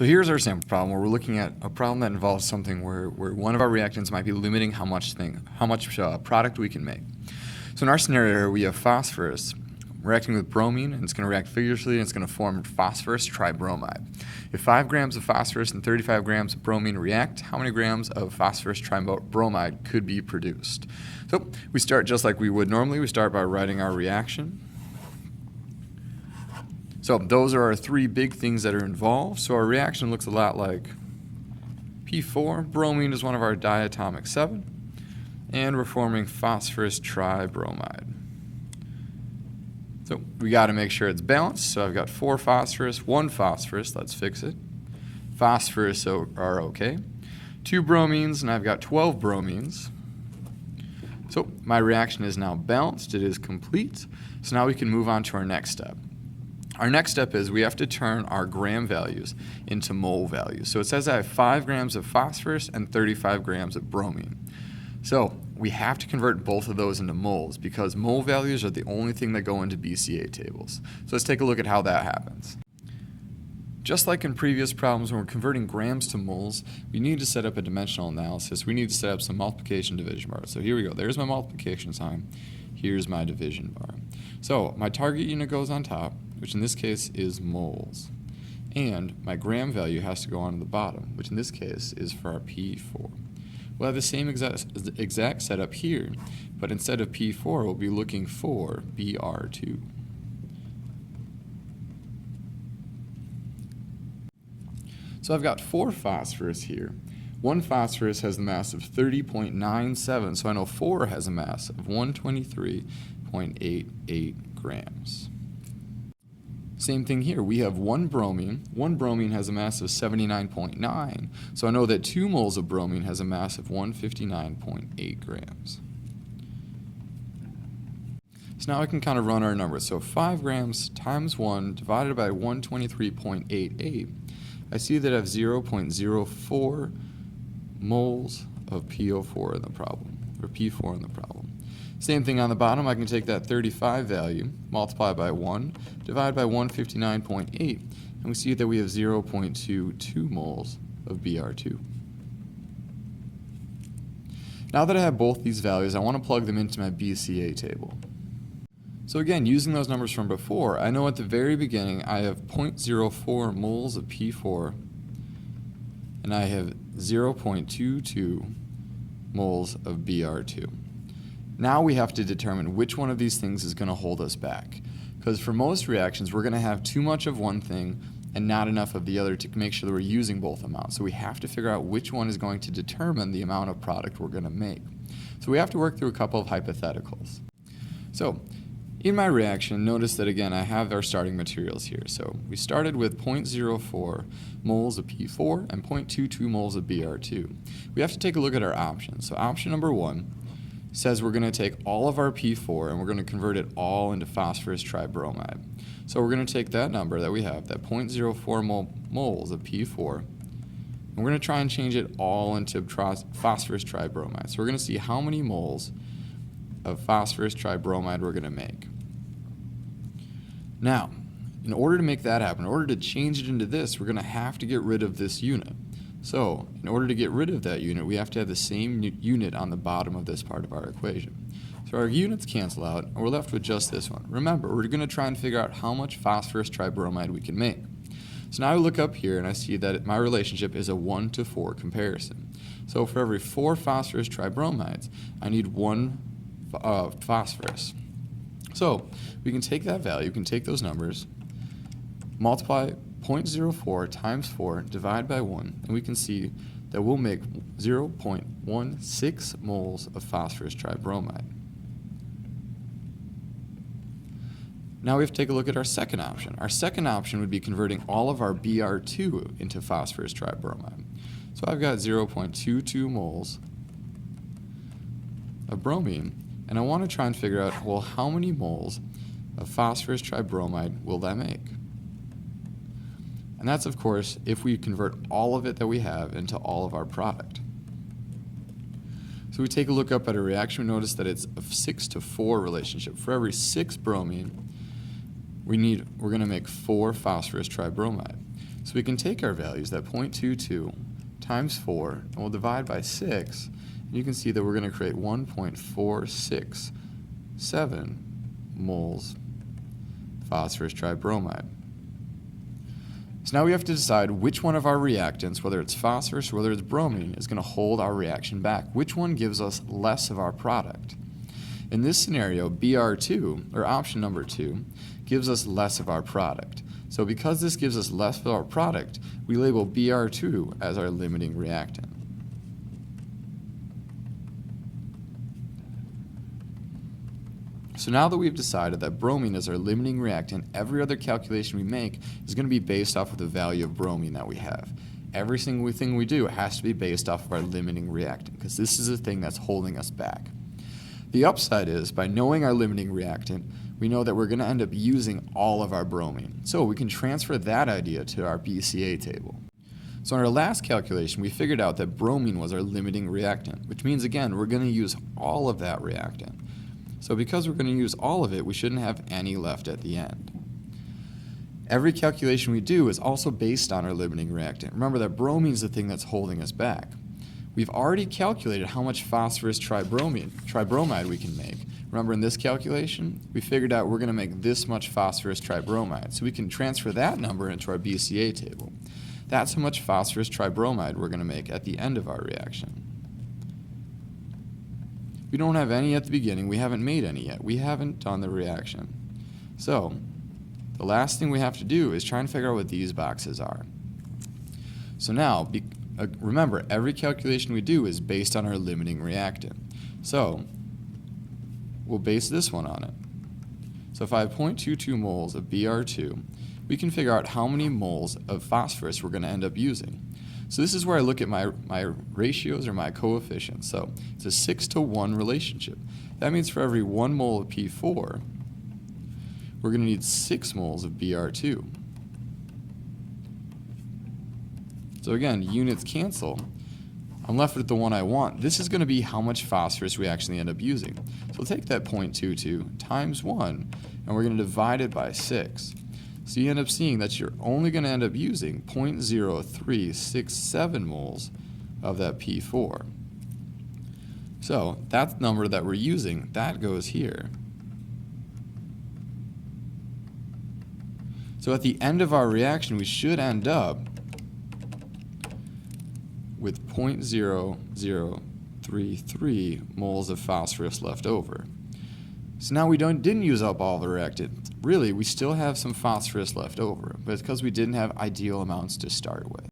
So here's our sample problem where we're looking at a problem that involves something where one of our reactants might be limiting how much product we can make. So in our scenario here, we have phosphorus reacting with bromine, and it's going to react vigorously, and it's going to form phosphorus tribromide. If 5 grams of phosphorus and 35 grams of bromine react, how many grams of phosphorus tribromide could be produced? So we start just like we would normally. We start by writing our reaction. So those are our 3 big things that are involved. So our reaction looks a lot like P4. Bromine is one of our diatomic 7, and we're forming phosphorus tribromide. So we got to make sure it's balanced. So I've got 4 phosphorus, 1 phosphorus. Let's fix it. Phosphorus are okay. 2 bromines, and I've got 12 bromines. So my reaction is now balanced. It is complete. So now we can move on to our next step. Our next step is we have to turn our gram values into mole values. So it says I have 5 grams of phosphorus and 35 grams of bromine. So we have to convert both of those into moles because mole values are the only thing that go into BCA tables. So let's take a look at how that happens. Just like in previous problems when we're converting grams to moles, we need to set up a dimensional analysis. We need to set up some multiplication division bars. So here we go. There's my multiplication sign. Here's my division bar. So my target unit goes on top, which in this case is moles. And my gram value has to go on the bottom, which in this case is for our P4. We'll have the same exact setup here, but instead of P4, we'll be looking for Br2. So I've got 4 phosphorus here. 1 phosphorus has the mass of 30.97, so I know 4 has a mass of 123.88 grams. Same thing here. We have 1 bromine. 1 bromine has a mass of 79.9, so I know that 2 moles of bromine has a mass of 159.8 grams. So now I can kind of run our numbers. So 5 grams times 1 divided by 123.88, I see that I have 0.04 moles of PO4 in the problem, or P4 in the problem. Same thing on the bottom. I can take that 35 value, multiply by 1, divide by 159.8, and we see that we have 0.22 moles of Br2. Now that I have both these values, I want to plug them into my BCA table. So again, using those numbers from before, I know at the very beginning I have 0.04 moles of P4, and I have 0.22 moles of Br2. Now we have to determine which one of these things is going to hold us back. Because for most reactions, we're going to have too much of one thing and not enough of the other to make sure that we're using both amounts. So we have to figure out which one is going to determine the amount of product we're going to make. So we have to work through a couple of hypotheticals. So in my reaction, notice that again, I have our starting materials here. So we started with 0.04 moles of P4 and 0.22 moles of Br2. We have to take a look at our options. So option number 1 says we're going to take all of our P4 and we're going to convert it all into phosphorus tribromide. So we're going to take that number that we have, that 0.04 moles of P4, and we're going to try and change it all into phosphorus tribromide. So we're going to see how many moles of phosphorus tribromide we're going to make. Now, in order to make that happen, in order to change it into this, we're going to have to get rid of this unit. So, in order to get rid of that unit, we have to have the same unit on the bottom of this part of our equation. So our units cancel out, and we're left with just this one. Remember, we're going to try and figure out how much phosphorus tribromide we can make. So now I look up here and I see that my relationship is a 1-to-4 comparison. So for every 4 phosphorus tribromides, I need 1 phosphorus. So we can take that value, we can take those numbers, multiply 0.04 times 4, divide by 1, and we can see that we'll make 0.16 moles of phosphorus tribromide. Now we have to take a look at our second option. Our second option would be converting all of our Br2 into phosphorus tribromide. So I've got 0.22 moles of bromine, and I want to try and figure out, well, how many moles of phosphorus tribromide will that make? And that's, of course, if we convert all of it that we have into all of our product. So we take a look up at a reaction, we notice that it's a 6-to-4 relationship. For every 6 bromine, we're going to make 4 phosphorus tribromide. So we can take our values, that 0.22 times 4, and we'll divide by 6, and you can see that we're going to create 1.467 moles phosphorus tribromide. So now we have to decide which one of our reactants, whether it's phosphorus or whether it's bromine, is going to hold our reaction back. Which one gives us less of our product? In this scenario, Br2, or option number 2, gives us less of our product. So because this gives us less of our product, we label Br2 as our limiting reactant. So now that we've decided that bromine is our limiting reactant, every other calculation we make is going to be based off of the value of bromine that we have. Every single thing we do has to be based off of our limiting reactant, because this is the thing that's holding us back. The upside is, by knowing our limiting reactant, we know that we're going to end up using all of our bromine. So we can transfer that idea to our BCA table. So in our last calculation, we figured out that bromine was our limiting reactant, which means, again, we're going to use all of that reactant. So because we're going to use all of it, we shouldn't have any left at the end. Every calculation we do is also based on our limiting reactant. Remember that bromine is the thing that's holding us back. We've already calculated how much phosphorus tribromide we can make. Remember in this calculation, we figured out we're going to make this much phosphorus tribromide. So we can transfer that number into our BCA table. That's how much phosphorus tribromide we're going to make at the end of our reaction. We don't have any at the beginning. We haven't made any yet. We haven't done the reaction. So the last thing we have to do is try and figure out what these boxes are. So now, remember, every calculation we do is based on our limiting reactant. So we'll base this one on it. So if I have 0.22 moles of Br2, we can figure out how many moles of phosphorus we're going to end up using. So this is where I look at my ratios or my coefficients. So it's a 6-to-1 relationship. That means for every 1 mole of P4, we're going to need 6 moles of Br2. So again, units cancel. I'm left with the one I want. This is going to be how much phosphorus we actually end up using. So we'll take that 0.22 times 1, and we're going to divide it by 6. So you end up seeing that you're only going to end up using 0.0367 moles of that P4. So that number that we're using, that goes here. So at the end of our reaction, we should end up with 0.0033 moles of phosphorus left over. So now we didn't use up all the reactant. Really, we still have some phosphorus left over, but it's because we didn't have ideal amounts to start with.